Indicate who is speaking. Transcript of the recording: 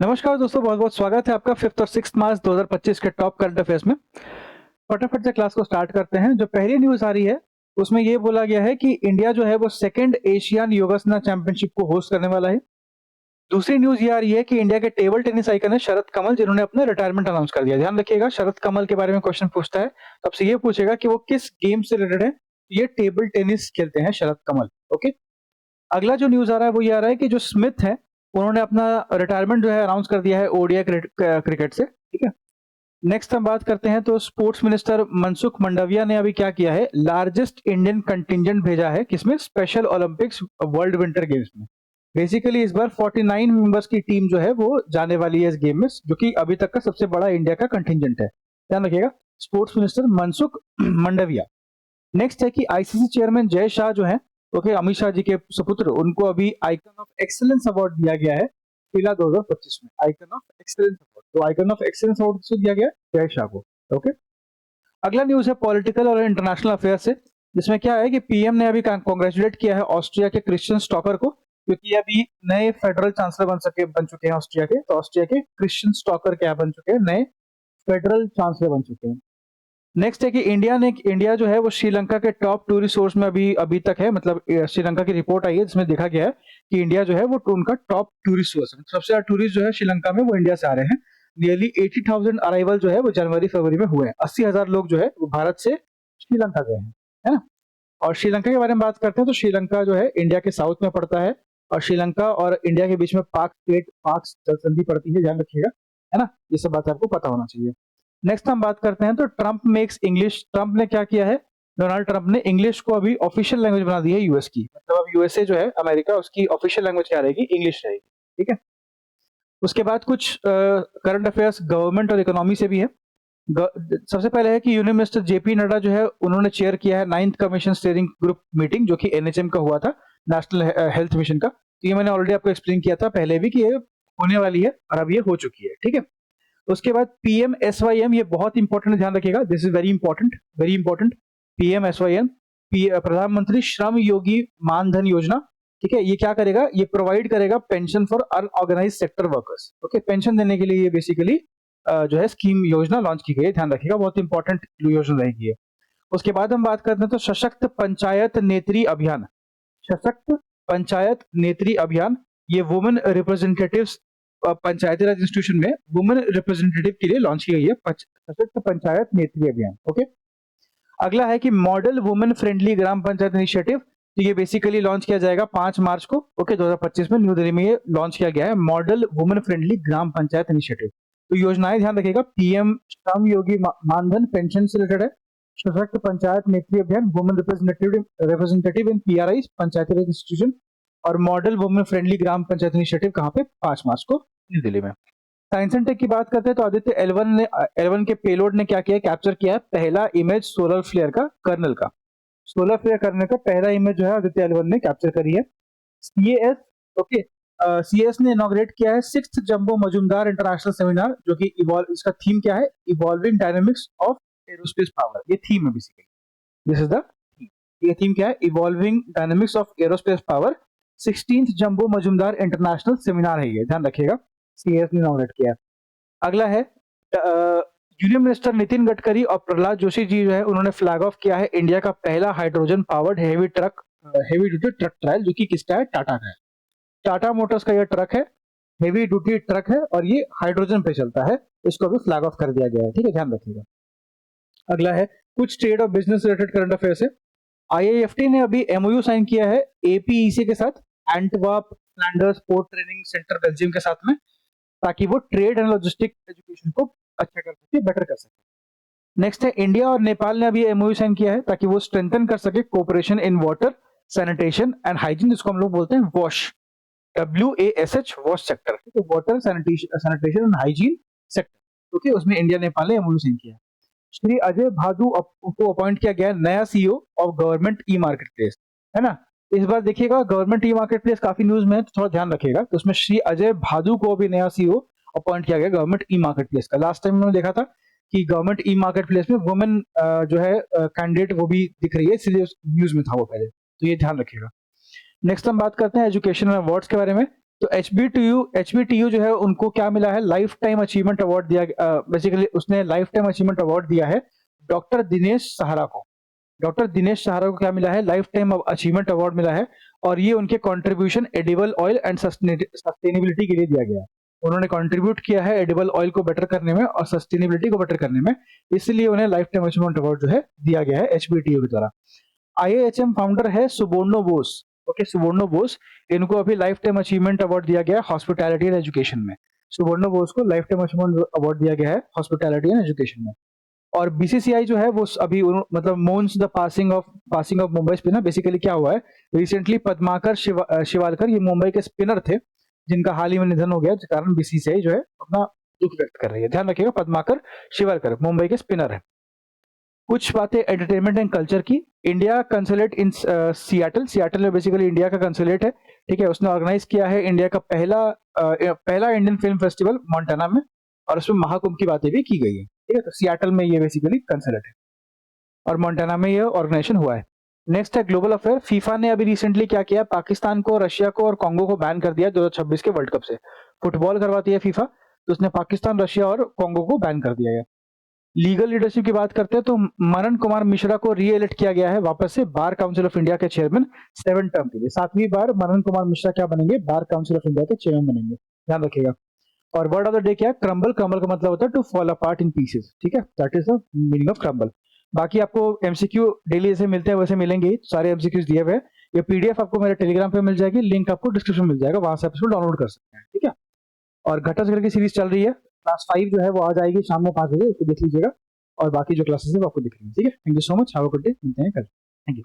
Speaker 1: नमस्कार दोस्तों, बहुत बहुत स्वागत है आपका 5th और 6 मार्च 2025 के टॉप करंट अफेयर्स में। फटाफट से क्लास को स्टार्ट करते हैं। जो पहली न्यूज आ रही है उसमें ये बोला गया है कि इंडिया जो है वो सेकंड एशियन योगासना चैंपियनशिप को होस्ट करने वाला है। दूसरी न्यूज ये आ रही है कि इंडिया के टेबल टेनिस आइकन है शरद कमल, जिन्होंने अपना रिटायरमेंट अनाउंस कर दिया। ध्यान रखिएगा, शरद कमल के बारे में क्वेश्चन पूछता है तो आपसे ये पूछेगा कि वो किस गेम से रिलेटेड है। ये टेबल टेनिस खेलते हैं शरद कमल। ओके, अगला जो न्यूज आ रहा है वो ये आ रहा है कि जो स्मिथ है उन्होंने अपना रिटायरमेंट जो है अनाउंस कर दिया है ओडीआई क्रिकेट से। ठीक है, नेक्स्ट हम बात करते हैं तो स्पोर्ट्स मिनिस्टर मनसुख मंडाविया ने अभी क्या किया है, लार्जेस्ट इंडियन कंटिजेंट भेजा है किसमें, special Olympics world winter games में। बेसिकली इस बार 49 मेंबर्स की टीम जो है वो जाने वाली है इस गेम में, जो कि अभी तक का सबसे बड़ा इंडिया का कंटिजेंट है। ध्यान रखिएगा, sports minister Mansukh Mandaviya. Next है कि आईसीसी चेयरमैन जय शाह जो है, ओके, अमित शाह जी के सुपुत्र, उनको अभी आइकन ऑफ एक्सीलेंस अवार्ड दिया गया है फिला 2025 में। आइकन ऑफ एक्सीलेंस अवार्ड, तो आइकन ऑफ एक्सीलेंस अवार्ड किसको दिया गया है, जय शाह को। ओके, अगला न्यूज है पॉलिटिकल और इंटरनेशनल अफेयर से, जिसमें क्या है कि पीएम ने अभी कांग्रेचुलेट किया है ऑस्ट्रिया के क्रिश्चियन स्टॉकर को, क्योंकि अभी नए फेडरल चांसलर बन चुके हैं ऑस्ट्रिया के। तो ऑस्ट्रिया के क्रिश्चियन स्टॉकर क्या बन चुके हैं, नए फेडरल चांसलर बन चुके हैं। नेक्स्ट है कि इंडिया जो है वो श्रीलंका के टॉप टूरिस्ट सोर्स में अभी तक है। मतलब श्रीलंका की रिपोर्ट आई है जिसमें देखा गया है कि इंडिया जो है वो उनका टॉप टूरिस्ट सोर्स है। सबसे ज्यादा टूरिस्ट जो है श्रीलंका में वो इंडिया से आ रहे हैं। नियरली 80,000 अराइवल जो है वो जनवरी फरवरी में हुए हैं। 80,000 लोग जो है वो भारत से श्रीलंका गए हैं, है ना। और श्रीलंका के बारे में बात करते हैं तो श्रीलंका जो है इंडिया के साउथ में पड़ता है, और श्रीलंका और इंडिया के बीच में पाक जल संधि पड़ती है, ध्यान रखिएगा, है ना। ये सब बात आपको पता होना चाहिए। नेक्स्ट हम बात करते हैं तो ट्रंप मेक्स इंग्लिश। ट्रंप ने क्या किया है, डोनाल्ड ट्रंप ने इंग्लिश को अभी ऑफिशियल लैंग्वेज बना दी है यूएस की। मतलब अब यूएसए जो है अमेरिका, उसकी ऑफिशियल लैंग्वेज क्या रहेगी, इंग्लिश रहेगी। ठीक है, उसके बाद कुछ करंट अफेयर्स गवर्नमेंट और इकोनॉमी से भी है। सबसे पहले है कि यूनियन मिनिस्टर जेपी नड्डा जो है उन्होंने चेयर किया है 9th commission steering group meeting, जो कि एनएचएम का हुआ था, नेशनल हेल्थ मिशन का। तो ये मैंने ऑलरेडी आपको एक्सप्लेन किया था पहले भी कि ये होने वाली है और अब ये हो चुकी है। ठीक है, उसके बाद PMSYM, ये बहुत इंपॉर्टेंट, ध्यान रखिएगा, this is very important, very important. PMSYM, प्रधानमंत्री श्रम योगी मानधन योजना। ठीक है, ये क्या करेगा, ये प्रोवाइड करेगा pension for unorganise sector workers. Okay, pension देने के लिए ये बेसिकली जो है स्कीम योजना लॉन्च की गई है। ध्यान रखिएगा, बहुत इंपॉर्टेंट योजना रहेगी ये। उसके बाद हम बात करते हैं तो सशक्त पंचायत नेत्री अभियान। सशक्त पंचायत नेत्री अभियान, ये वुमेन रिप्रेजेंटेटिव्स पंचायती राज इंस्टीट्यूशन में वुमेन रिप्रेजेंटेटिव के लिए लॉन्च की गई है सशक्त पंचायत नेत्री अभियान। ओके, अगला है कि मॉडल वुमेन फ्रेंडली ग्राम पंचायत इनिशिएटिव। तो ये बेसिकली लॉन्च किया जाएगा 5 मार्च को, ओके, 2025 में न्यू दिल्ली में ये लॉन्च किया गया है, मॉडल वुमेन फ्रेंडली ग्राम पंचायत इनिशिएटिव। तो योजनाएं ध्यान रखिएगा, पीएम श्रम योगी मानधन पेंशन से रिलेटेड है, सशक्त पंचायत नेत्री अभियान, वुमेन रिप्रेजेंटेटिव इन पीआरआई पंचायती राज इंस्टीट्यूशन, और मॉडल वुमेन फ्रेंडली ग्राम पंचायत इनिशिएटिव कहाँ पे, 5 मार्च को न्यू दिल्ली में। साइंस एंड टेक की बात करते हैं तो आदित्य L1 के पेलोड ने क्या किया, कैप्चर किया है पहला इमेज सोलर फ्लेयर का कर्नल का। सोलर फ्लेयर कर्नल का पहला इमेज जो है आदित्य L1 ने कैप्चर करी है। CAS, ओके, CAS ने इनॉग्रेट किया है 6th jumbo Majumdar international seminar, जो कि इसका थीम क्या है, evolving dynamics of aerospace power. ये थीम है basically, this is the theme. ये थीम क्या है, evolving dynamics of aerospace power, 16th jumbo Majumdar international seminar है ये, ध्यान रखिएगा, सीएस ने इनॉग्रेट किया। अगला है यूनियन मिनिस्टर नितिन गडकरी और प्रहलाद जोशी जी जो है उन्होंने फ्लैग ऑफ किया है इंडिया का पहला hydrogen powered heavy duty truck trial, जो कि किसका है, टाटा का है। टाटा मोटर्स का यह ट्रक है, हेवी ड्यूटी ट्रक है, और ये हाइड्रोजन पे चलता है। इसको भी फ्लैग ऑफ कर दिया गया है। ठीक है, ध्यान रखिएगा। अगला है कुछ ट्रेड और बिजनेस रिलेटेड करंट अफेयर्स है। IIFT ने अभी MOU साइन किया है APEC के साथ, Antwerp Flanders port training centre Belgium के साथ में, ताकि वो ट्रेड एंड लॉजिस्टिक एजुकेशन को अच्छा कर सके, बेटर कर सके। नेक्स्ट है इंडिया और नेपाल ने अभी MOU साइन किया है ताकि वो स्ट्रेंथन कर सके cooperation in water sanitation and hygiene, जिसको हम लोग बोलते हैं वॉश, WASH, वॉश सेक्टर। तो water sanitation and hygiene sector, okay, उसमें इंडिया नेपाल ने MOU साइन किया है। श्री अजय भादु को अपॉइंट किया गया नया CEO of government e market place, है ना। इस बार देखिएगा गवर्नमेंट ई मार्केट प्लेस काफी न्यूज में है, तो थोड़ा ध्यान रखिएगा। तो उसमें श्री अजय भादु को भी नया CEO अपॉइंट किया गया गवर्नमेंट ई मार्केट प्लेस का। लास्ट टाइम हमने देखा था कि गवर्नमेंट ई मार्केट प्लेस में वुमेन जो है कैंडिडेट वो भी दिख रही है, इसलिए न्यूज में था वो पहले, तो ये ध्यान रखिएगा। नेक्स्ट हम बात करते हैं एजुकेशन अवार्ड्स के बारे में। तो एचबीटीयू जो है उनको क्या मिला है, लाइफ टाइम अचीवमेंट अवार्ड दिया, बेसिकली उसने लाइफ टाइम अचीवमेंट अवार्ड दिया है डॉक्टर दिनेश सहारा को। डॉक्टर दिनेश सहारा को क्या मिला है, लाइफ टाइम अचीवमेंट अवार्ड मिला है, और ये उनके contribution edible oil and sustainability के लिए दिया गया है। उन्होंने कंट्रीब्यूट किया है एडिबल ऑयल को बेटर करने में और सस्टेनेबिलिटी को बेटर करने में, इसलिए उन्हें लाइफ टाइम अचीवमेंट अवार्ड जो है दिया गया है एचबीटीयू के द्वारा। आईएएचएम फाउंडर है सुबोर्णो बोस। ओके, सुबोर्णो बोस, इनको अभी लाइफ टाइम अचीवमेंट अवार्ड दिया गया है हॉस्पिटैलिटी एंड एजुकेशन में। सुबोर्णो बोस को लाइफ टाइम अचीवमेंट अवार्ड दिया गया है हॉस्पिटैलिटी एंड एजुकेशन में। और बीसीसीआई जो है वो अभी मतलब mourns the passing of Mumbai spinner. Basically क्या हुआ है, रिसेंटली पद्माकर शिवालकर, ये मुंबई के स्पिनर थे जिनका हाल ही में निधन हो गया, जिस कारण बीसीसीआई जो है अपना दुख व्यक्त कर रही है। ध्यान रखिएगा, पद्माकर शिवालकर मुंबई के स्पिनर है। कुछ बातें एंटरटेनमेंट एंड कल्चर की। इंडिया कंसुलेट इन सियाटल में बेसिकली इंडिया का कंसुलेट है, ठीक है। उसने ऑर्गेनाइज किया है इंडिया का पहला इंडियन फिल्म फेस्टिवल मोंटाना में, और उसमें महाकुंभ की बातें भी की गई है, ठीक है। तो सियाटल में ये बेसिकली कंसुलेट है और मोंटाना में ये ऑर्गेनाइजेशन हुआ है। नेक्स्ट है ग्लोबल अफेयर। फीफा ने अभी रिसेंटली क्या किया, पाकिस्तान को, रशिया को और कांगो को बैन कर दिया 2026 के वर्ल्ड कप से। फुटबॉल करवाती है फीफा, तो उसने पाकिस्तान, रशिया और कांगो को बैन कर दिया है। लीगल लीडरशिप की बात करते हैं तो मनन कुमार मिश्रा को रीएलेक्ट किया गया है वापस से बार काउंसिल ऑफ इंडिया के चेयरमैन 7 टर्म के लिए। 7वीं बार मनन कुमार मिश्रा क्या बनेंगे, बार काउंसिल ऑफ इंडिया के चेयरमैन बनेंगे, ध्यान रखिएगा। और वर्ड ऑफ द डे क्या है, क्रम्बल। क्रम्बल का मतलब होता है to fall apart in pieces, ठीक है, that is the meaning of crumble. बाकी आपको एमसीक्यू डेली जैसे मिलते हैं वैसे मिलेंगे ही, सारे एमसीक्यूज दिए हुए हैं। ये पीडीएफ आपको मेरे टेलीग्राम पे मिल जाएगी, लिंक आपको डिस्क्रिप्शन मिल जाएगा, वहां से आप इसको डाउनलोड कर सकते हैं, ठीक है। और घटा की सीरीज चल रही है, क्लास 5 जो है वो आ जाएगी शाम में 5 बजे, उसको देख लीजिएगा। और बाकी जो क्लासेस है वो आपको दिख रही है, ठीक है। Thank you so much, have a good day, मिलते हैं कल, थैंक यू।